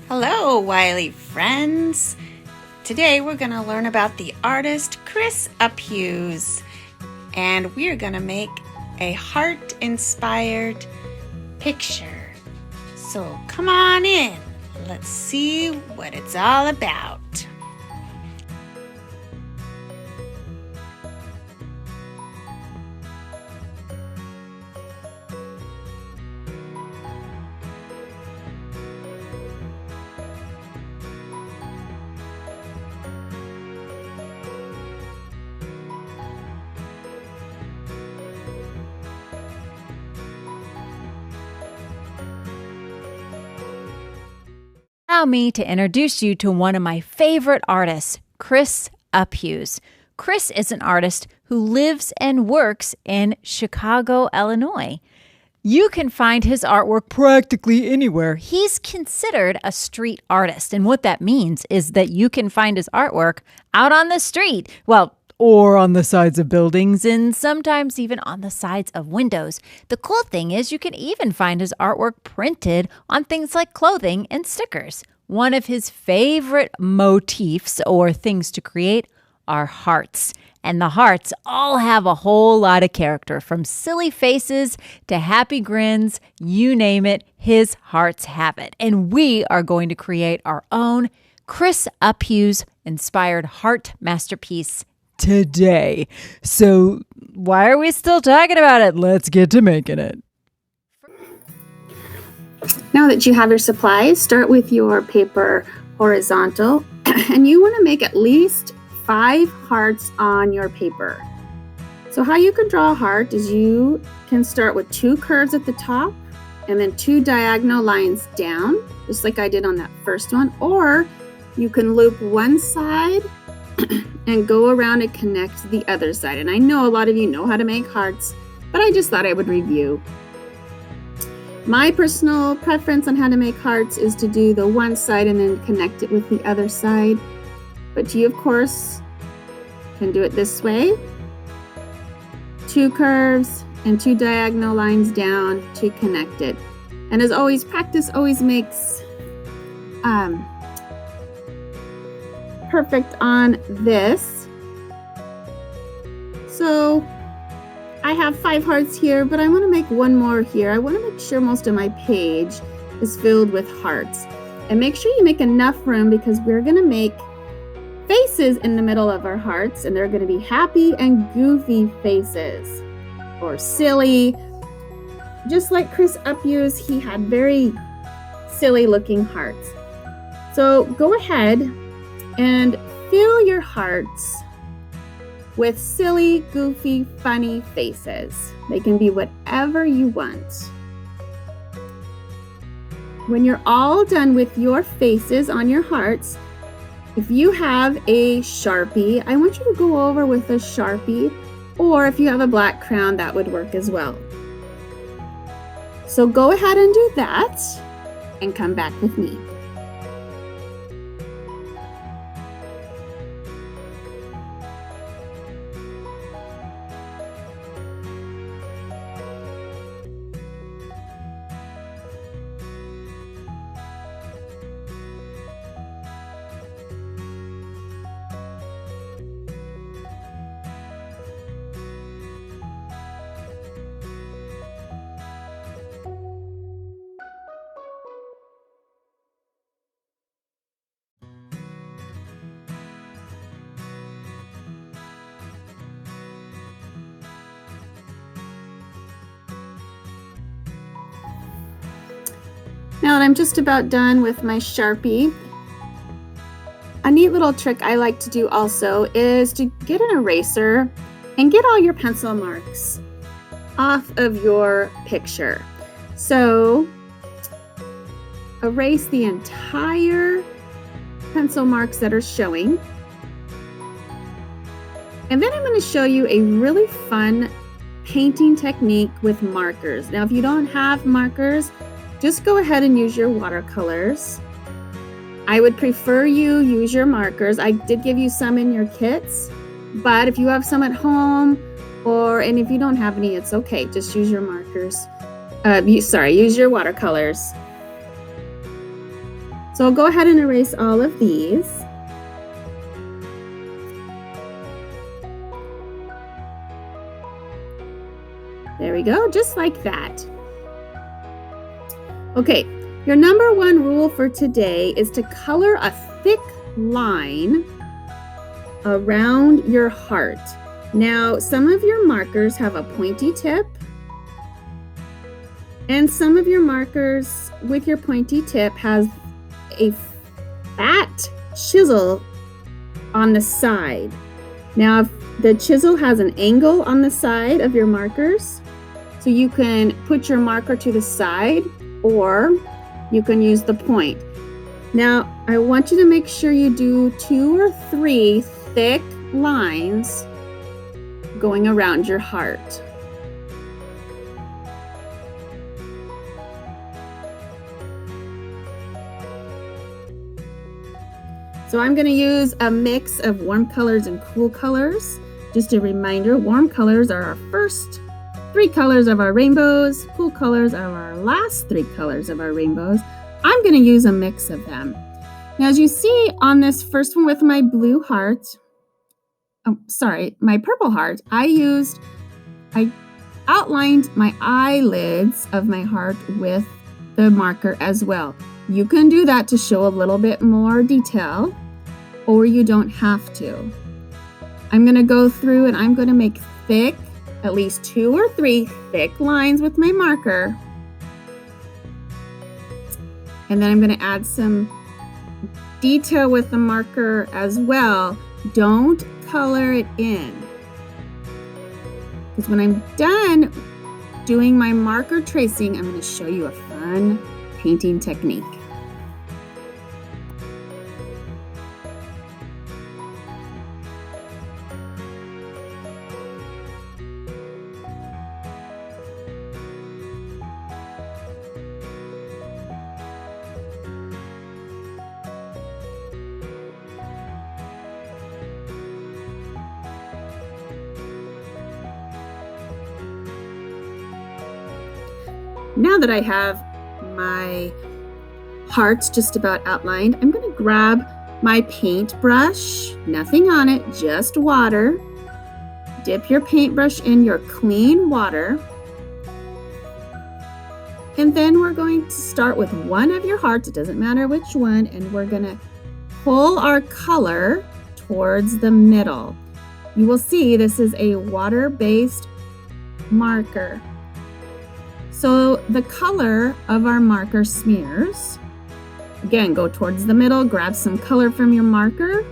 Hello, Wiley friends. Today we're going to learn about the artist Chris Uphues, and we're going to make a heart-inspired picture. So come on in. Let's see what it's all about. Allow me to introduce you to one of my favorite artists, Chris Uphues. Chris is an artist who lives and works in Chicago, Illinois. You can find his artwork practically anywhere. He's considered a street artist, and what that means is that you can find his artwork out on the street. Or on the sides of buildings, and sometimes even on the sides of windows. The cool thing is you can even find his artwork printed on things like clothing and stickers. One of his favorite motifs or things to create are hearts. And the hearts all have a whole lot of character, from silly faces to happy grins, you name it, his hearts have it. And we are going to create our own Chris Uphues inspired heart masterpiece today. So why are we still talking about it? Let's get to making it. Now that you have your supplies, start with your paper horizontal, and you want to make at least 5 hearts on your paper. So how you can draw a heart is you can start with 2 curves at the top and then 2 diagonal lines down, just like I did on that first one, or you can loop one side and go around and connect the other side. And I know a lot of you know how to make hearts, but I just thought I would review. My personal preference on how to make hearts is to do the one side and then connect it with the other side. But you, of course, can do it this way. 2 curves and 2 diagonal lines down to connect it. And as always, practice always makes perfect on this. So I have 5 hearts here, but I want to make one more here. I want to make sure most of my page is filled with hearts. And make sure you make enough room, because we're going to make faces in the middle of our hearts, and they're going to be happy and goofy faces, or silly. Just like Chris Uphues, he had very silly looking hearts. So go ahead and fill your hearts with silly, goofy, funny faces. They can be whatever you want. When you're all done with your faces on your hearts, if you have a Sharpie, I want you to go over with a Sharpie, or if you have a black crayon, that would work as well. So go ahead and do that and come back with me. Now that I'm just about done with my Sharpie, a neat little trick I like to do also is to get an eraser and get all your pencil marks off of your picture. So erase the entire pencil marks that are showing. And then I'm going to show you a really fun painting technique with markers. Now, if you don't have markers, just go ahead and use your watercolors. I would prefer you use your markers. I did give you some in your kits, but if you have some at home, and if you don't have any, it's okay. Just use your markers. Use your watercolors. So I'll go ahead and erase all of these. There we go, just like that. Okay, your number one rule for today is to color a thick line around your heart. Now, some of your markers have a pointy tip, and some of your markers with your pointy tip has a fat chisel on the side. Now, if the chisel has an angle on the side of your markers, so you can put your marker to the side or you can use the point. Now, I want you to make sure you do 2 or 3 thick lines going around your heart. So I'm going to use a mix of warm colors and cool colors. Just a reminder, warm colors are our first 3 colors of our rainbows. Cool colors are our last 3 colors of our rainbows. I'm going to use a mix of them. Now, as you see on this first one with my blue heart, my purple heart, I outlined my eyelids of my heart with the marker as well. You can do that to show a little bit more detail, or you don't have to. I'm going to go through and I'm going to make thick, at least 2 or 3 thick lines with my marker. And then I'm going to add some detail with the marker as well. Don't color it in. Because when I'm done doing my marker tracing, I'm going to show you a fun painting technique. Now that I have my hearts just about outlined, I'm going to grab my paintbrush, nothing on it, just water. Dip your paintbrush in your clean water. And then we're going to start with one of your hearts, it doesn't matter which one, and we're going to pull our color towards the middle. You will see this is a water-based marker. So the color of our marker smears. Again, go towards the middle, grab some color from your marker,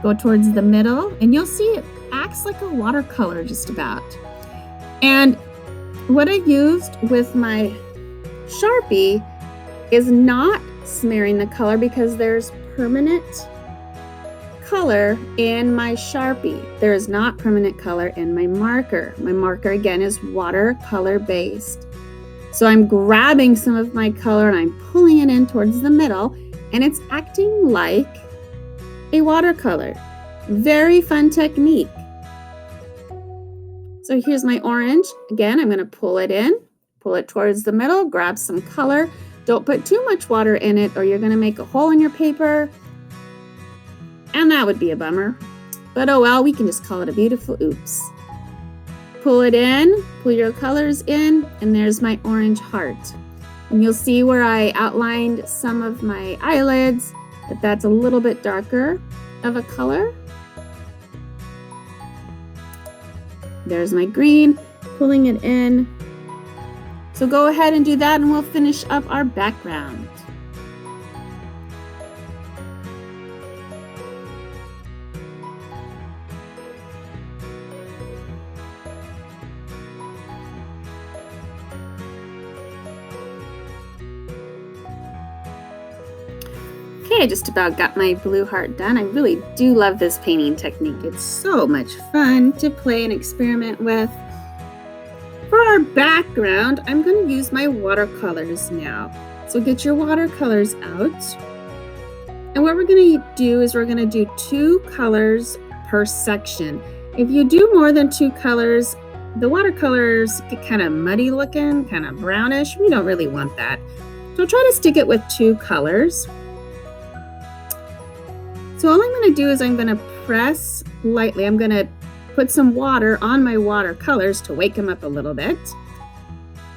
go towards the middle, and you'll see it acts like a watercolor just about. And what I used with my Sharpie is not smearing the color because there's permanent color in my Sharpie. There is not permanent color in my marker. My marker, again, is watercolor based. So I'm grabbing some of my color and I'm pulling it in towards the middle, and it's acting like a watercolor. Very fun technique. So here's my orange. Again, I'm going to pull it in, pull it towards the middle, grab some color. Don't put too much water in it or you're going to make a hole in your paper. And that would be a bummer. But oh well, we can just call it a beautiful oops. Pull it in, pull your colors in, and there's my orange heart. And you'll see where I outlined some of my eyelids, that's a little bit darker of a color. There's my green, pulling it in. So go ahead and do that and we'll finish up our background. Okay, I just about got my blue heart done. I really do love this painting technique. It's so much fun to play and experiment with. For our background, I'm going to use my watercolors now. So get your watercolors out. And what we're going to do is we're going to do 2 colors per section. If you do more than 2 colors, the watercolors get kind of muddy looking, kind of brownish. We don't really want that. So try to stick it with 2 colors. So all I'm going to do is I'm going to press lightly. I'm going to put some water on my watercolors to wake them up a little bit.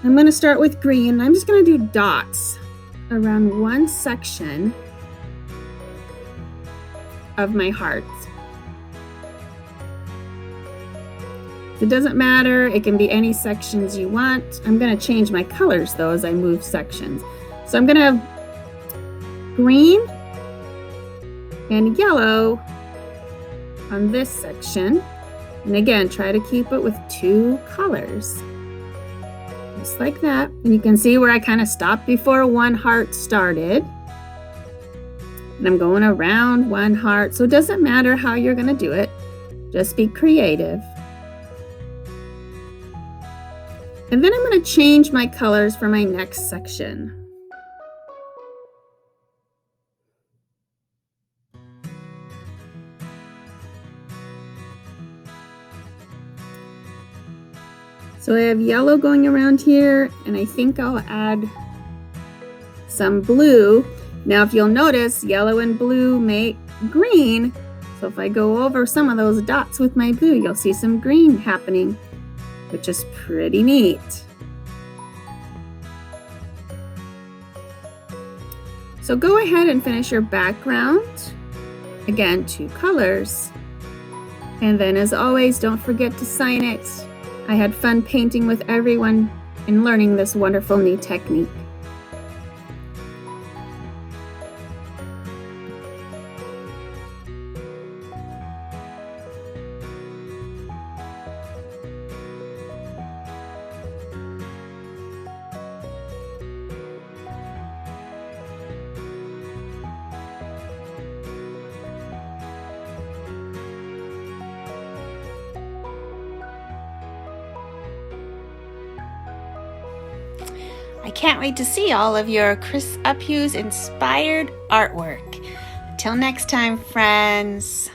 I'm going to start with green. I'm just going to do dots around one section of my hearts. It doesn't matter. It can be any sections you want. I'm going to change my colors though as I move sections. So I'm going to have green and yellow on this section. And again, try to keep it with 2 colors. Just like that. And you can see where I kind of stopped before one heart started. And I'm going around one heart. So it doesn't matter how you're going to do it. Just be creative. And then I'm going to change my colors for my next section. So I have yellow going around here, and I think I'll add some blue. Now, if you'll notice, yellow and blue make green. So if I go over some of those dots with my blue, you'll see some green happening, which is pretty neat. So go ahead and finish your background. Again, 2 colors. And then as always, don't forget to sign it. I had fun painting with everyone and learning this wonderful new technique. I can't wait to see all of your Chris Uphues inspired artwork. Until next time, friends.